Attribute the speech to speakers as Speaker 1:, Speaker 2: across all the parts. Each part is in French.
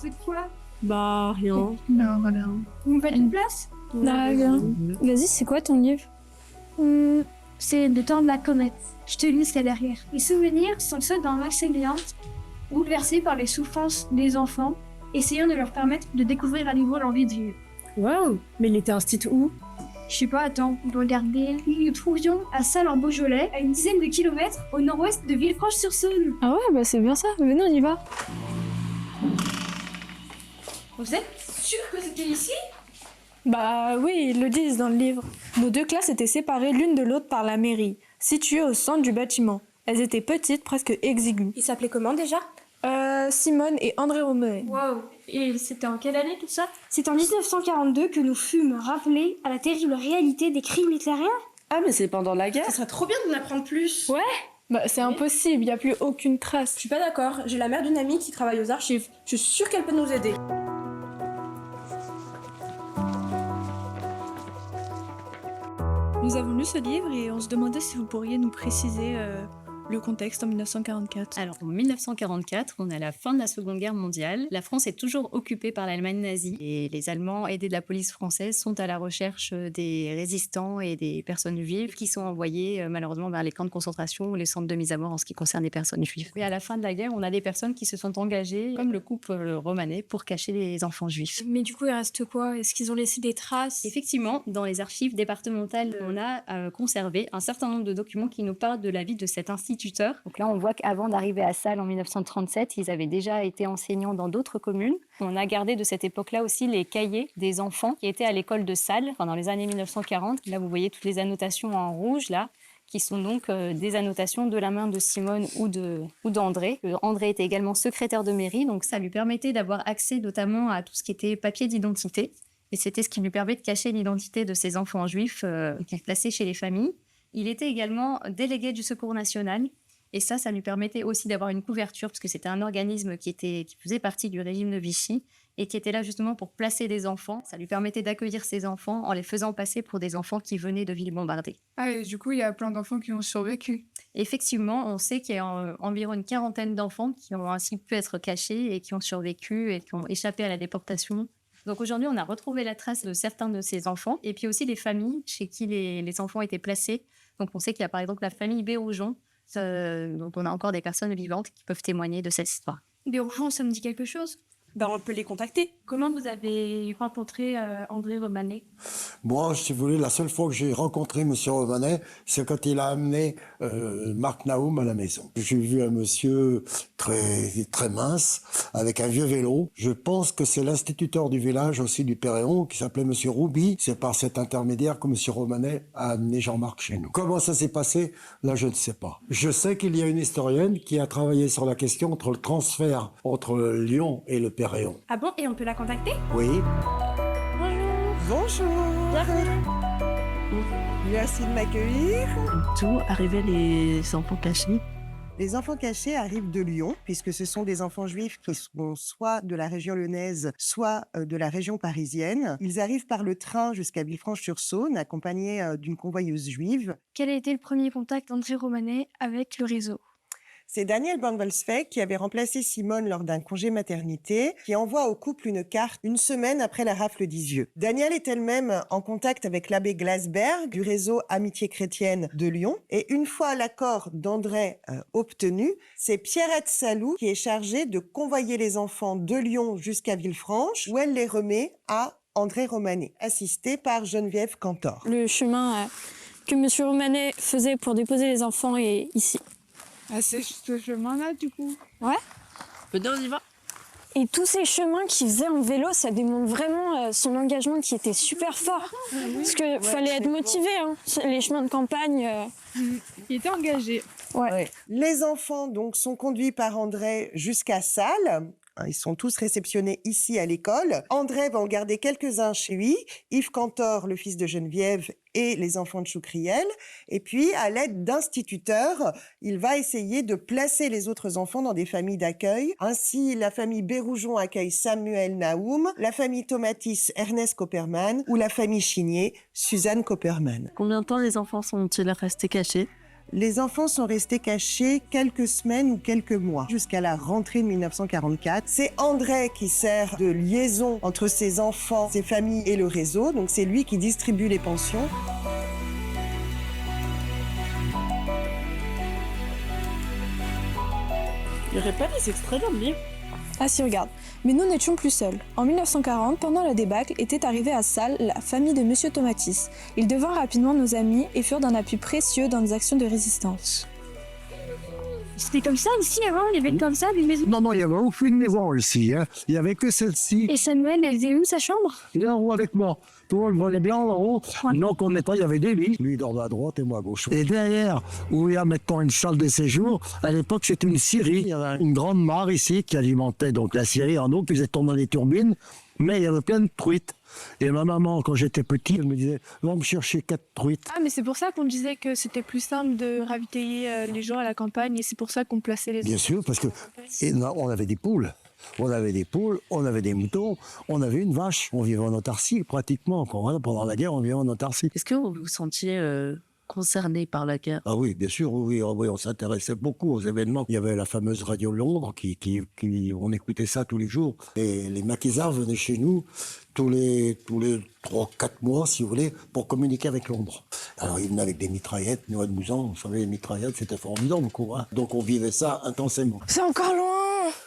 Speaker 1: faites quoi?
Speaker 2: Bah, rien.
Speaker 3: Non, voilà.
Speaker 1: Vous me faites une place?
Speaker 4: Vas-y, c'est quoi ton livre?
Speaker 1: C'est Le temps de la comète. Je te lis, c'est derrière. Les souvenirs sont ceux d'un enseignant bouleversé par les souffrances des enfants, essayant de leur permettre de découvrir à nouveau l'envie de vivre.
Speaker 2: Waouh! Mais il était institut où?
Speaker 1: Je sais pas, attends, regardez. Nous nous trouvions à Salles en Beaujolais, à une dizaine de kilomètres au nord-ouest de Villefranche-sur-Saône.
Speaker 4: Ah ouais, bah c'est bien ça. Venez, on y va.
Speaker 1: Vous êtes sûr que c'était ici?
Speaker 5: Bah oui, ils le disent dans le livre. Nos deux classes étaient séparées l'une de l'autre par la mairie, située au centre du bâtiment. Elles étaient petites, presque exiguës.
Speaker 6: Il s'appelait comment déjà?
Speaker 5: Simone et André Romanet.
Speaker 1: Wow. Et c'était en quelle année tout ça?
Speaker 6: C'est en 1942 que nous fûmes rappelés à la terrible réalité des crimes hitlériens.
Speaker 2: Ah, mais c'est pendant la guerre.
Speaker 6: Ça serait trop bien d'en apprendre plus.
Speaker 5: Ouais. Bah c'est impossible, il n'y a plus aucune trace.
Speaker 6: Je suis pas d'accord, j'ai la mère d'une amie qui travaille aux archives. Je suis sûre qu'elle peut nous aider.
Speaker 5: Nous avons lu ce livre et on se demandait si vous pourriez nous préciser le contexte en 1944.
Speaker 7: Alors, en 1944, on est à la fin de la Seconde Guerre mondiale. La France est toujours occupée par l'Allemagne nazie et les Allemands, aidés de la police française, sont à la recherche des résistants et des personnes juives qui sont envoyées malheureusement vers les camps de concentration ou les centres de mise à mort en ce qui concerne les personnes juives. Et à la fin de la guerre, on a des personnes qui se sont engagées, comme le couple Romanet, pour cacher les enfants juifs.
Speaker 4: Mais du coup, il reste quoi? Est-ce qu'ils ont laissé des traces?
Speaker 7: Effectivement, dans les archives départementales, on a conservé un certain nombre de documents qui nous parlent de la vie de cet instituteur. Donc là, on voit qu'avant d'arriver à Salles en 1937, ils avaient déjà été enseignants dans d'autres communes. On a gardé de cette époque-là aussi les cahiers des enfants qui étaient à l'école de Salles pendant les années 1940. Là, vous voyez toutes les annotations en rouge, là, qui sont donc des annotations de la main de Simone ou d'André. André était également secrétaire de mairie, donc ça lui permettait d'avoir accès notamment à tout ce qui était papier d'identité. Et c'était ce qui lui permet de cacher l'identité de ces enfants juifs qu'il plaçait chez les familles. Il était également délégué du Secours national. Et ça lui permettait aussi d'avoir une couverture, parce que c'était un organisme qui faisait partie du régime de Vichy et qui était là justement pour placer des enfants. Ça lui permettait d'accueillir ces enfants en les faisant passer pour des enfants qui venaient de villes bombardées.
Speaker 3: Ah, et du coup, il y a plein d'enfants qui ont survécu.
Speaker 7: Effectivement, on sait qu'il y a environ une quarantaine d'enfants qui ont ainsi pu être cachés et qui ont survécu et qui ont échappé à la déportation. Donc aujourd'hui, on a retrouvé la trace de certains de ces enfants et puis aussi les familles chez qui les enfants étaient placés. Donc on sait qu'il y a par exemple la famille Béroujon, donc on a encore des personnes vivantes qui peuvent témoigner de cette histoire.
Speaker 4: Béroujon, ça me dit quelque chose?
Speaker 6: Ben, on peut les contacter.
Speaker 4: Comment vous avez rencontré André Romanet?
Speaker 8: Moi, si vous voulez, la seule fois que j'ai rencontré Monsieur Romanet, c'est quand il a amené Marc Naoum à la maison. J'ai vu un monsieur très mince, avec un vieux vélo. Je pense que c'est l'instituteur du village aussi du Péréon, qui s'appelait Monsieur Rouby. C'est par cet intermédiaire que Monsieur Romanet a amené Jean-Marc chez nous. Comment ça s'est passé? Là, je ne sais pas. Je sais qu'il y a une historienne qui a travaillé sur la question entre le transfert entre Lyon et le Péréon.
Speaker 6: Ah bon, et on peut la contacter?
Speaker 8: Oui.
Speaker 9: Bonjour. Merci de m'accueillir.
Speaker 2: D'où arrivaient les enfants cachés?
Speaker 9: Les enfants cachés arrivent de Lyon, puisque ce sont des enfants juifs qui sont soit de la région lyonnaise, soit de la région parisienne. Ils arrivent par le train jusqu'à Villefranche-sur-Saône, accompagnés d'une convoyeuse juive.
Speaker 4: Quel a été le premier contact d'André Romanet avec le réseau?
Speaker 9: C'est Daniel Bornwolfsweg qui avait remplacé Simone lors d'un congé maternité, qui envoie au couple une carte une semaine après la rafle d'Isieux. Daniel est elle-même en contact avec l'abbé Glasberg du réseau Amitié chrétienne de Lyon. Et une fois l'accord d'André obtenu, c'est Pierrette Salou qui est chargée de convoyer les enfants de Lyon jusqu'à Villefranche, où elle les remet à André Romanet, assisté par Geneviève Cantor.
Speaker 4: Le chemin que M. Romanet faisait pour déposer les enfants est ici.
Speaker 3: Ah, c'est ce chemin-là, du coup?
Speaker 4: Ouais.
Speaker 2: Venez, on y va.
Speaker 4: Et tous ces chemins qu'il faisait en vélo, ça démontre vraiment son engagement qui était super fort. Parce qu'il fallait être motivé, hein. Les chemins de campagne.
Speaker 3: Il était engagé.
Speaker 4: Ouais.
Speaker 9: Les enfants donc sont conduits par André jusqu'à Salles. Ils sont tous réceptionnés ici à l'école. André va en garder quelques-uns chez lui. Yves Cantor, le fils de Geneviève, et les enfants de Choucriel. Et puis, à l'aide d'instituteurs, il va essayer de placer les autres enfants dans des familles d'accueil. Ainsi, la famille Béroujon accueille Samuel Naoum, la famille Tomatis, Ernest Copperman, ou la famille Chinier, Suzanne Copperman.
Speaker 2: Combien de temps les enfants sont-ils restés cachés?
Speaker 9: Les enfants sont restés cachés quelques semaines ou quelques mois, jusqu'à la rentrée de 1944. C'est André qui sert de liaison entre ses enfants, ses familles et le réseau, donc c'est lui qui distribue les pensions.
Speaker 2: Il n'y aurait pas des extraits dans le livre?
Speaker 5: Ah si, regarde. Mais nous n'étions plus seuls. En 1940, pendant la débâcle, était arrivée à Salles la famille de Monsieur Tomatis. Ils devinrent rapidement nos amis et furent d'un appui précieux dans nos actions de résistance.
Speaker 1: C'était comme ça ici avant, il y avait comme ça des maisons.
Speaker 8: Non, non, il n'y avait aucune maison ici. Hein. Il n'y avait que celle-ci.
Speaker 1: Et Samuel, elle faisait où sa chambre?
Speaker 8: Il est en haut avec moi. Tout le monde voyait bien en haut. Donc on était, il y avait des lits. Lui, il dormait à droite et moi à gauche. Et derrière, où il y a maintenant une salle de séjour, à l'époque, c'était une scierie. Il y avait une grande mare ici qui alimentait donc la scierie en eau, qui faisait tourner les turbines. Mais il y avait plein de truites. Et ma maman, quand j'étais petit, elle me disait « Va me chercher 4 truites ».
Speaker 5: Ah, mais c'est pour ça qu'on disait que c'était plus simple de ravitailler les gens à la campagne et c'est pour ça qu'on plaçait les...
Speaker 8: Bien sûr, parce que on avait des poules. On avait des poules, on avait des moutons, on avait une vache. On vivait en autarcie pratiquement. Pendant la guerre, on vivait en autarcie.
Speaker 2: Est-ce que vous vous sentiez concerné par la guerre?
Speaker 8: Ah oui, bien sûr, oui, on s'intéressait beaucoup aux événements. Il y avait la fameuse Radio Londres, on écoutait ça tous les jours. Et les maquisards venaient chez nous tous les 3-4 mois, si vous voulez, pour communiquer avec Londres. Alors ils venaient avec des mitraillettes, nous à Mouzan, vous savez, les mitraillettes, c'était formidable, quoi. Hein. Donc on vivait ça intensément.
Speaker 5: C'est encore loin!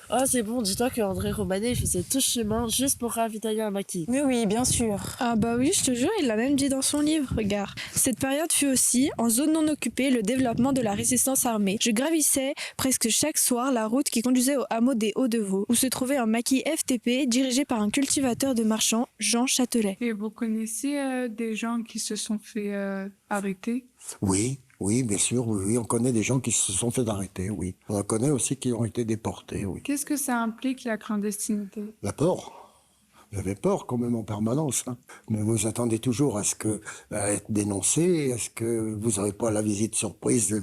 Speaker 2: Ah, c'est bon, dis-toi que André Romanet faisait tout ce chemin juste pour ravitailler un maquis.
Speaker 5: Mais oui, bien sûr. Ah bah oui, je te jure, il l'a même dit dans son livre, regarde. Cette période fut aussi, en zone non occupée, le développement de la résistance armée. Je gravissais presque chaque soir la route qui conduisait au hameau des Hauts-de-Vaux, où se trouvait un maquis FTP dirigé par un cultivateur de marchands, Jean Châtelet.
Speaker 3: Et vous connaissez des gens qui se sont fait arrêter?
Speaker 8: Oui. Oui, bien sûr, oui, on connaît des gens qui se sont fait arrêter, oui. On en connaît aussi qui ont été déportés, oui.
Speaker 3: Qu'est-ce que ça implique, la clandestinité?
Speaker 8: La peur. J'avais peur quand même en permanence. Hein. Mais vous attendez toujours à ce que être dénoncé, est-ce que vous n'aurez pas la visite surprise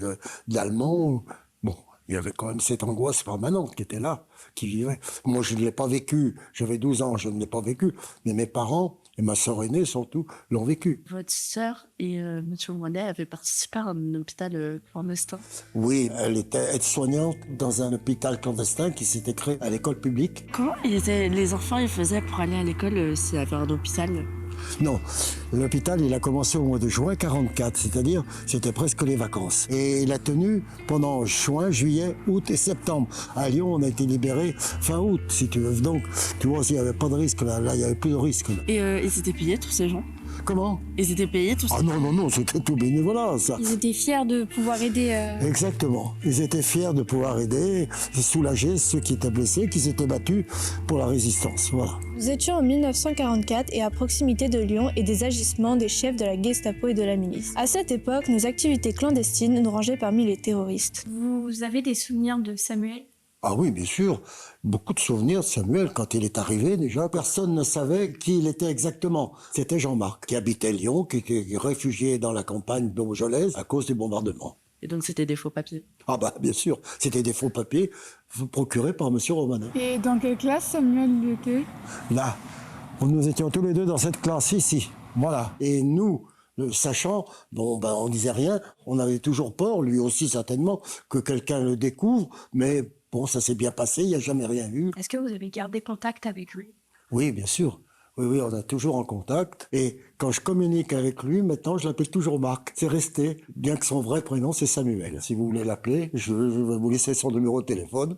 Speaker 8: d'Allemands. Bon, il y avait quand même cette angoisse permanente qui était là, qui vivait. Moi, je ne l'ai pas vécu. J'avais 12 ans, je ne l'ai pas vécu. Mais mes parents, et ma sœur aînée surtout, l'ont vécu.
Speaker 2: Votre sœur et M. Moinet avaient participé à un hôpital clandestin?
Speaker 8: Oui, elle était aide-soignante dans un hôpital clandestin qui s'était créé à l'école publique.
Speaker 2: Comment les enfants ils faisaient pour aller à l'école s'il y avait un hôpital?
Speaker 8: Non, l'hôpital, il a commencé au mois de juin 44, c'est-à-dire c'était presque les vacances. Et il a tenu pendant juin, juillet, août et septembre. À Lyon, on a été libérés fin août, si tu veux. Donc, tu vois, il n'y avait pas de risque là, il n'y avait plus de risque. Là.
Speaker 2: Et ils étaient payés, tous ces gens?
Speaker 8: Comment?
Speaker 2: Ils étaient payés, tous ces
Speaker 8: gens? Ah non, c'était tout bénévolat, ça.
Speaker 1: Ils étaient fiers de pouvoir aider...
Speaker 8: Exactement. Ils étaient fiers de pouvoir aider, soulager ceux qui étaient blessés, qui s'étaient battus pour la résistance, voilà.
Speaker 5: Nous étions en 1944 et à proximité de Lyon et des agissements des chefs de la Gestapo et de la milice. À cette époque, nos activités clandestines nous rangeaient parmi les terroristes.
Speaker 1: Vous avez des souvenirs de Samuel?
Speaker 8: Ah oui, bien sûr. Beaucoup de souvenirs de Samuel. Quand il est arrivé, déjà, personne ne savait qui il était exactement. C'était Jean-Marc, qui habitait Lyon, qui était réfugié dans la campagne beaujolaise à cause des bombardements.
Speaker 2: Et donc c'était des faux papiers?
Speaker 8: Ah bah, bien sûr. C'était des faux papiers procurés par M. Romanet.
Speaker 3: Et dans quelle classe Samuel il était?
Speaker 8: Là. Nous étions tous les deux dans cette classe ici. Voilà. Et nous, sachant, bon, ben, on disait rien. On avait toujours peur, lui aussi certainement, que quelqu'un le découvre. Mais bon, ça s'est bien passé, il n'y a jamais rien eu.
Speaker 1: Est-ce que vous avez gardé contact avec lui?
Speaker 8: Oui, bien sûr. Oui, on est toujours en contact. Et quand je communique avec lui, maintenant, je l'appelle toujours Marc. C'est resté, bien que son vrai prénom, c'est Samuel. Si vous voulez l'appeler, je vais vous laisser son numéro de téléphone.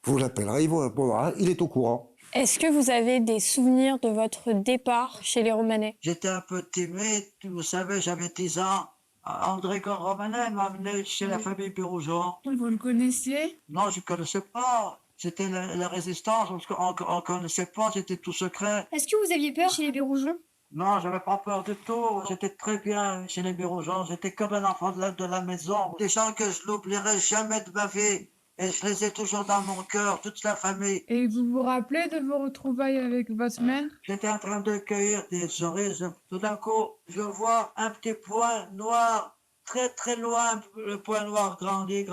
Speaker 8: Vous l'appellerez, il vous répondra, il est au courant.
Speaker 4: Est-ce que vous avez des souvenirs de votre départ chez les Romanet?
Speaker 10: J'étais un peu timide, vous savez, j'avais 10 ans. André Romanet m'a amené chez la famille Pérougeon.
Speaker 3: Vous le connaissiez?
Speaker 10: Non, je ne connaissais pas. C'était la résistance, on ne connaissait pas, c'était tout secret.
Speaker 1: Est-ce que vous aviez peur chez les Bérougeons?
Speaker 10: Non, j'avais pas peur du tout. J'étais très bien chez les Bérougeons. J'étais comme un enfant de la maison. Des gens que je n'oublierai jamais de ma vie. Et je les ai toujours dans mon cœur, toute la famille.
Speaker 3: Et vous vous rappelez de vos retrouvailles avec votre mère?
Speaker 10: J'étais en train de cueillir des cerises. Tout d'un coup, je vois un petit point noir, très très loin. Le point noir grandit.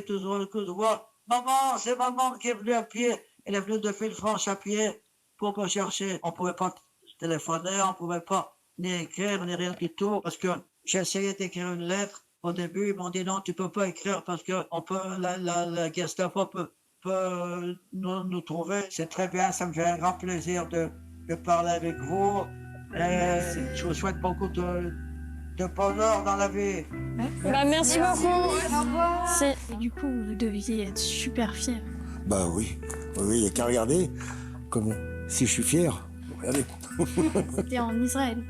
Speaker 10: Toujours le coup de voix. Maman, c'est maman qui est venue à pied. Elle est venue de Villefranche à pied pour me chercher. On ne pouvait pas téléphoner, on ne pouvait pas ni écrire, ni rien du tout. Parce que j'ai essayé d'écrire une lettre Au début, ils m'ont dit non, tu peux pas écrire parce que la Gestapo peut nous trouver. C'est très bien, ça me fait un grand plaisir de parler avec vous. Et je vous souhaite beaucoup de bonheur dans la vie.
Speaker 4: Bah, merci beaucoup.
Speaker 1: Au revoir.
Speaker 4: C'est-
Speaker 1: Et du coup, vous deviez être super fiers.
Speaker 8: Bah oui, oui, il n'y a qu'à regarder comme si je suis fier. Regardez.
Speaker 1: C'était en Israël.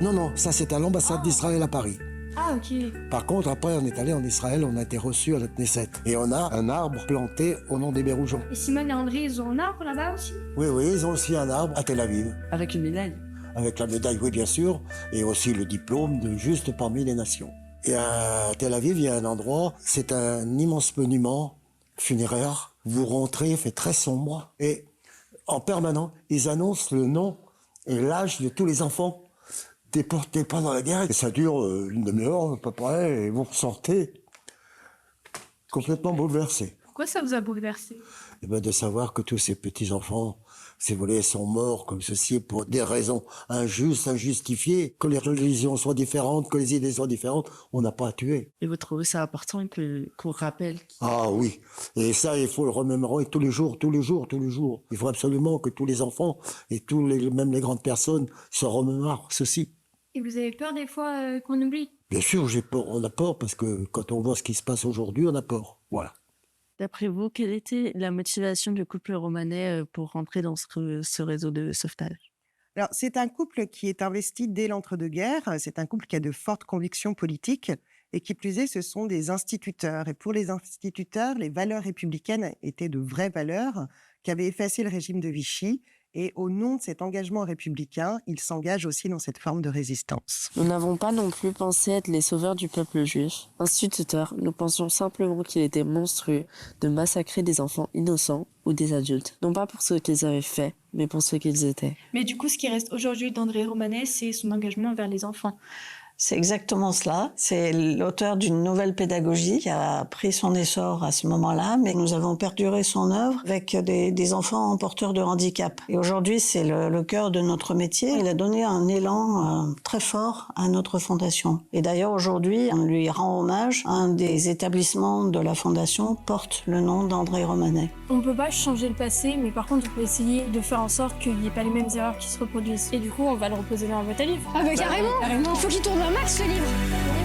Speaker 8: Non, ça c'est à l'ambassade d'Israël à Paris.
Speaker 1: Ah, ok.
Speaker 8: Par contre, après, on est allé en Israël, on a été reçus à la Knesset. Et on a un arbre planté au nom des Bérougeons.
Speaker 1: Et Simone et André, ils ont un arbre là-bas aussi?
Speaker 8: Oui, ils ont aussi un arbre à Tel Aviv.
Speaker 2: Avec une médaille.
Speaker 8: Avec la médaille, oui, bien sûr, et aussi le diplôme de juste parmi les nations. Et à Tel Aviv, il y a un endroit, c'est un immense monument funéraire. Vous rentrez, il fait très sombre, et en permanent, ils annoncent le nom et l'âge de tous les enfants déportés pendant la guerre. Et ça dure une demi-heure à peu près, et vous ressortez complètement bouleversés.
Speaker 1: Pourquoi ça vous a bouleversé?
Speaker 8: Et ben de savoir que tous ces petits-enfants, ces volets sont morts comme ceci pour des raisons injustes, injustifiées, que les religions soient différentes, que les idées soient différentes, on n'a pas à tuer.
Speaker 2: Et vous trouvez ça important qu'on rappelle
Speaker 8: Ah oui, et ça, il faut le remémorer tous les jours. Il faut absolument que tous les enfants et même les grandes personnes se remémorent ceci.
Speaker 1: Et vous avez peur des fois qu'on oublie?
Speaker 8: Bien sûr, j'ai peur, on a peur parce que quand on voit ce qui se passe aujourd'hui, on a peur. Voilà.
Speaker 2: D'après vous, quelle était la motivation du couple romanais pour rentrer dans ce réseau de sauvetage?
Speaker 9: Alors, c'est un couple qui est investi dès l'entre-deux-guerres. C'est un couple qui a de fortes convictions politiques et qui plus est, ce sont des instituteurs. Et pour les instituteurs, les valeurs républicaines étaient de vraies valeurs qui avaient effacé le régime de Vichy. Et au nom de cet engagement républicain, ils s'engagent aussi dans cette forme de résistance.
Speaker 2: Nous n'avons pas non plus pensé être les sauveurs du peuple juif. Instituteurs, nous pensions simplement qu'il était monstrueux de massacrer des enfants innocents ou des adultes. Non pas pour ce qu'ils avaient fait, mais pour ce qu'ils étaient.
Speaker 1: Mais du coup, ce qui reste aujourd'hui d'André Romanet, c'est son engagement envers les enfants.
Speaker 11: C'est exactement cela. C'est l'auteur d'une nouvelle pédagogie qui a pris son essor à ce moment-là, mais nous avons perduré son œuvre avec des enfants porteurs de handicap. Et aujourd'hui, c'est le cœur de notre métier. Il a donné un élan très fort à notre fondation. Et d'ailleurs, aujourd'hui, on lui rend hommage. Un des établissements de la fondation porte le nom d'André Romanet.
Speaker 1: On peut pas changer le passé, mais par contre, on peut essayer de faire en sorte qu'il n'y ait pas les mêmes erreurs qui se reproduisent. Et du coup, on va le reposer dans la boîte à livres.
Speaker 6: Ah bah carrément. Il faut qu'il tourne un max ce livre.